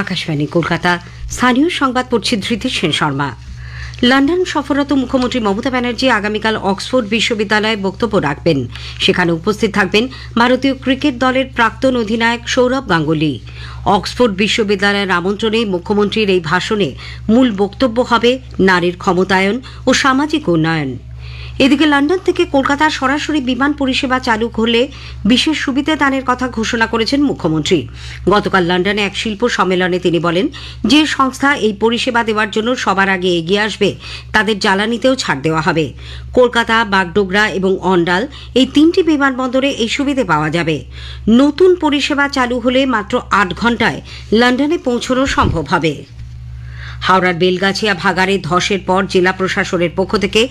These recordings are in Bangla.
আকাশবাণী কলকাতা। স্থানীয় সংবাদ পড়ছি ধৃতি সেন শর্মা। লন্ডন সফররত মুখ্যমন্ত্রী মমতা ব্যানার্জি আগামীকাল অক্সফোর্ড বিশ্ববিদ্যালয়ে বক্তব্য রাখবেন। সেখানে উপস্থিত থাকবেন ভারতীয় ক্রিকেট দলের প্রাক্তন অধিনায়ক সৌরভ গাঙ্গুলি। অক্সফোর্ড বিশ্ববিদ্যালয়ের আমন্ত্রণে মুখ্যমন্ত্রীর এই ভাষণে মূল বক্তব্য হবে নারীর ক্ষমতায়ন ও সামাজিক উন্নয়ন। এদিকে লন্ডন থেকে কলকাতার সরাসরি বিমান পরিষেবা চালু হলে বিশেষ সুবিধা দানের কথা ঘোষণা করেছেন মুখ্যমন্ত্রী। গতকাল লন্ডনে এক শিল্প সম্মেলনে তিনি বলেন, যে সংস্থা এই পরিষেবা দেওয়ার জন্য সবার আগে এগিয়ে আসবে তাদের জ্বালানিতেও ছাড় দেওয়া হবে। কলকাতা, বাগডোগরা এবং অন্ডাল এই তিনটি বিমানবন্দরে এই সুবিধে পাওয়া যাবে। নতুন পরিষেবা চালু হলে মাত্র 8 ঘণ্টায় লন্ডনে পৌঁছানো সম্ভব হবে। হাওড়ার বেলগাছিয়া ভাগাড়ে ধসের পর জেলা প্রশাসনের পক্ষ থেকে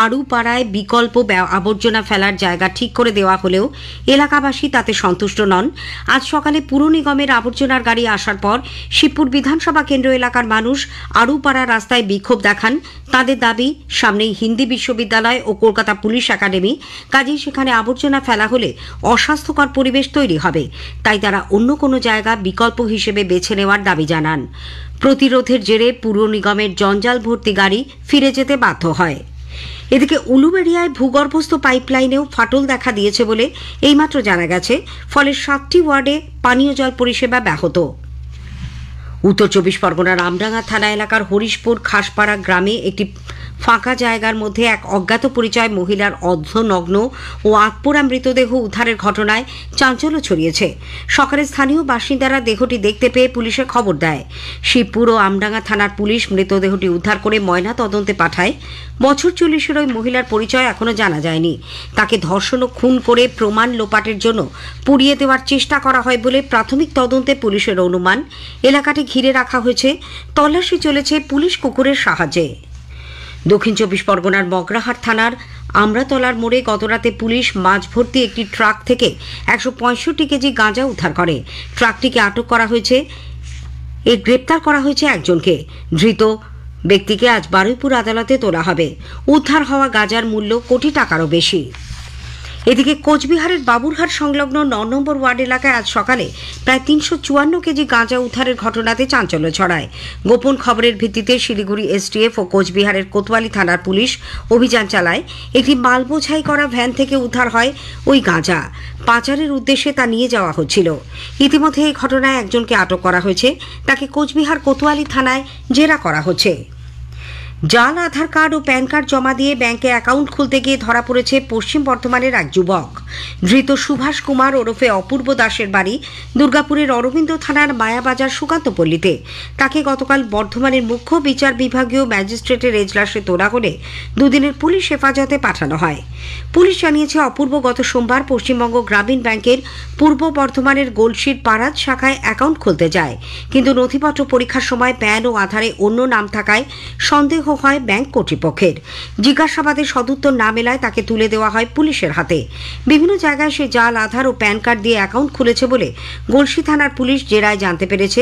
আড়ুপাড়ায় বিকল্প আবর্জনা ফেলার জায়গা ঠিক করে দেওয়া হলেও এলাকাবাসী তাতে সন্তুষ্ট নন। আজ সকালে পুর নিগমের আবর্জনার গাড়ি আসার পর শিবপুর বিধানসভা কেন্দ্র এলাকার মানুষ আড়ুপাড়া রাস্তায় বিক্ষোভ দেখান। তাদের দাবি, সামনেই হিন্দি বিশ্ববিদ্যালয় ও কলকাতা পুলিশ একাডেমি, কাজেই সেখানে আবর্জনা ফেলা হলে অস্বাস্থ্যকর পরিবেশ তৈরি হবে। তাই তারা অন্য কোনো জায়গা বিকল্প হিসেবে বেছে নেওয়ার দাবি জানান। প্রতিরোধের জেরে পুর নিগমের জঞ্জাল ভর্তি গাড়ি ফিরে যেতে বাধ্য হয়। এদিকে উলুবেড়িয়ায় ভূগর্ভস্থ পাইপলাইনেও ফাটল দেখা দিয়েছে বলে এইমাত্র জানা গেছে, ফলে 7টি ওয়ার্ডে পানীয় জল পরিষেবা ব্যাহত। উত্তর 24 পরগনার আমডাঙ্গা থানা এলাকার হরিশপুর খাসপাড়া গ্রামে একটি ফাঁকা জায়গার মধ্যে এক অজ্ঞাত পরিচয় মহিলার অর্ধনগ্ন ও আত্মপোড়া মৃতদেহ উদ্ধারের ঘটনায় চাঞ্চল্য ছড়িয়েছে। সকালে স্থানীয় বাসিন্দারা দেহটি দেখতে পেয়ে পুলিশে খবর দেয়। শিবপুর ও আমডাঙ্গা থানার পুলিশ মৃতদেহটি উদ্ধার করে ময়না তদন্তে পাঠায়। বছর 40-এর ওই মহিলার পরিচয় এখনো জানা যায়নি। তাকে ধর্ষণ ও খুন করে প্রমাণ লোপাটের জন্য পুড়িয়ে দেওয়ার চেষ্টা করা হয় বলে প্রাথমিক তদন্তে পুলিশের অনুমান। এলাকাটি ঘিরে রাখা হয়েছে, তল্লাশি চলেছে পুলিশ কুকুরের সাহায্যে। দক্ষিণ 24 পরগনার মগরাহাট থানার আমরাতলার মোড়ে গতরাতে পুলিশ মাছ ভর্তি একটি ট্রাক থেকে 165 কেজি গাঁজা উদ্ধার করে। ট্রাকটিকে আটক করা হয়েছে। গ্রেপ্তার করা হয়েছে একজনকে। ধৃত ব্যক্তিকে আজ বারুইপুর আদালতে তোলা হবে। উদ্ধার হওয়া গাঁজার মূল্য কোটি টাকারও বেশি। এদিকে কোচবিহারের বাবুরহাট সংলগ্ন 9 নম্বর ওয়ার্ড এলাকায় আজ সকালে প্রায় 354 কেজি গাঁজা উদ্ধারের ঘটনাতে চাঞ্চল্য ছড়ায়। গোপন খবরের ভিত্তিতে শিলিগুড়ি এসটিএফ ও কোচবিহারের কোতোয়ালি থানার পুলিশ অভিযান চালায়। একটি মাল বোঝাই করা ভ্যান থেকে উদ্ধার হয় ওই গাঁজা। পাচারের উদ্দেশ্যে তা নিয়ে যাওয়া হচ্ছিল। ইতিমধ্যে এই ঘটনায় একজনকে আটক করা হয়েছে। তাকে কোচবিহার কোতোয়ালি থানায় জেরা করা হচ্ছে। জাল আধার কার্ড ও প্যান কার্ড জমা দিয়ে ব্যাংকে অ্যাকাউন্ট খুলতে গিয়ে ধরা পড়েছে পশ্চিম বর্ধমানের এক যুবক। ধৃত সুভাষ কুমার ওরফে অপূর্ব দাসের বাড়ি দুর্গাপুরের অরবিন্দ থানার মায়াবাজার সুকান্তপল্লীতে। তাকে গতকাল বর্ধমানের মুখ্য বিচার বিভাগীয় ম্যাজিস্ট্রেটের এজলাসে তোলা হলে দুদিনের পুলিশ হেফাজতে পাঠানো হয়। পুলিশ জানিয়েছে, অপূর্ব গত সোমবার পশ্চিমবঙ্গ গ্রামীণ ব্যাংকের পূর্ব বর্ধমানের গোলশির পাড়াত শাখায় অ্যাকাউন্ট খুলতে যায়, কিন্তু নথিপত্র পরীক্ষার সময় প্যান ও আধারে অন্য নাম থাকায় সন্দেহ হয় ব্যাংক কর্তৃপক্ষের। জিজ্ঞাসাবাদে সদুত্তর না মেলায় তাকে তুলে দেওয়া হয় পুলিশের হাতে। বিভিন্ন জায়গায় সে জাল আধার ও প্যান কার্ড দিয়ে অ্যাকাউন্ট খুলেছে বলে গলসি থানার পুলিশ জেরায় জানতে পেরেছে।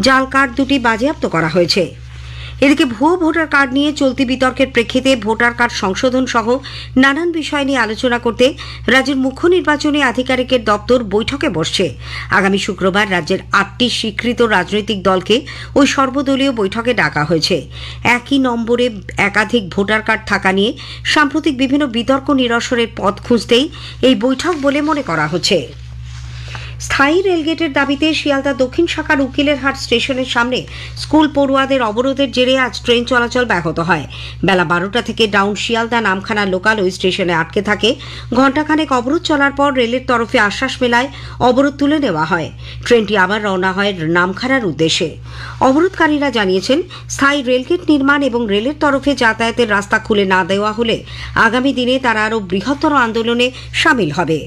জাল কার্ড দুটি বাজেয়াপ্ত করা হয়েছে। এদিকে ভুয়ো ভোটার কার্ড নিয়ে চলতি বিতর্কের প্রেক্ষিতে ভোটার কার্ড সংশোধন সহ নানান বিষয় নিয়ে আলোচনা করতে রাজ্যের মুখ্য নির্বাচনী আধিকারিকের দপ্তর বৈঠকে বসছে। আগামী শুক্রবার রাজ্যের 8টি স্বীকৃত রাজনৈতিক দলকে ওই সর্বদলীয় বৈঠকে ডাকা হয়েছে। একই নম্বরে একাধিক ভোটার কার্ড থাকা নিয়ে সাম্প্রতিক বিভিন্ন বিতর্ক নিরসনের পথ খুঁজতেই এই বৈঠক বলে মনে করা হচ্ছে। স্থায়ী রেলগেটের দাবিতে শিয়ালদা দক্ষিণ শাখার উকিলের হাট স্টেশনের সামনে স্কুল পড়ুয়াদের অবরোধের জেরে আজ ট্রেন চলাচল ব্যাহত হয়। বেলা 12টা থেকে ডাউন শিয়ালদা নামখানা লোকাল ওই স্টেশনে আটকে থাকে। ঘণ্টাখানেক অবরোধ চলার পর রেলের তরফে আশ্বাস মেলায় অবরোধ তুলে নেওয়া হয়। ট্রেনটি আবার রওনা হয় নামখানার উদ্দেশ্যে। অবরোধকারীরা জানিয়েছেন, স্থায়ী রেলগেট নির্মাণ এবং রেলের তরফে যাতায়াতের রাস্তা খুলে না দেওয়া হলে আগামী দিনে তারা আরও বৃহত্তর আন্দোলনে সামিল হবে।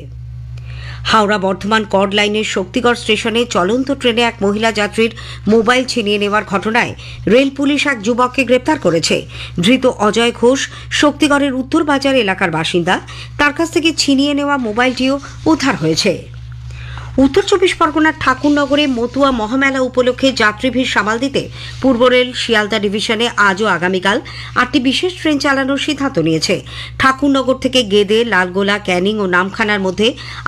হাওড়া বর্ধমান কর্ড লাইনের শক্তিগড় স্টেশনে চলন্ত ট্রেনে এক মহিলা যাত্রীর মোবাইল ছিনিয়ে নেওয়ার ঘটনায় রেল পুলিশ এক যুবককে গ্রেপ্তার করেছে। ধৃত অজয় ঘোষ শক্তিগড়ের উত্তর বাজার এলাকার বাসিন্দা। তার কাছ থেকে ছিনিয়ে নেওয়া মোবাইলটিও উদ্ধার হয়েছে। উত্তর চব্বিশ পরগনার ঠাকুরনগরে মতুয়া মহামেলা উপলক্ষে যাত্রী ভিড় সামাল দিতে পূর্ব রেল শিয়ালদা ডিভিশনে আজও আগামীকাল 8টি বিশেষ ট্রেন চালানোর সিদ্ধান্ত নিয়েছে। ঠাকুরনগর থেকে গেদে, লালগোলা, ক্যানিং ও নামখানার মধ্যে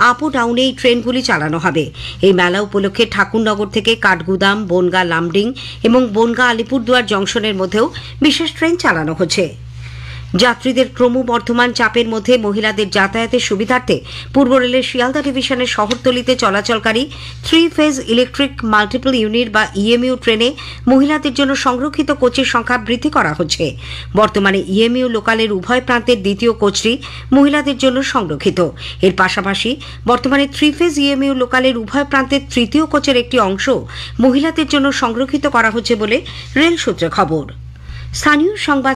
আপ ও ডাউনে এই ট্রেনগুলি চালানো হবে। এই মেলা উপলক্ষে ঠাকুরনগর থেকে কাঠগুদাম, বনগা লামডিং এবং বনগা আলিপুরদুয়ার জংশনের মধ্যেও বিশেষ ট্রেন চালানো হচ্ছে। যাত্রীদের ক্রমবর্ধমান চাপের মধ্যে মহিলাদের যাতায়াতের সুবিধার্থে পূর্ব রেলের শিয়ালদা ডিভিশনের শহরতলিতে চলাচলকারী 3 ফেজ ইলেকট্রিক মাল্টিপল ইউনিট বা ইএমইউ ট্রেনে মহিলাদের জন্য সংরক্ষিত কোচের সংখ্যা বৃদ্ধি করা হচ্ছে। বর্তমানে ইএমইউ লোকালের উভয় প্রান্তের দ্বিতীয় কোচটি মহিলাদের জন্য সংরক্ষিত। এর পাশাপাশি বর্তমানে 3 ফেজ ইএমইউ লোকালের উভয় প্রান্তের তৃতীয় কোচের একটি অংশ মহিলাদের জন্য সংরক্ষিত করা হচ্ছে বলে রেল সূত্রে খবর। স্থানীয় সংবাদ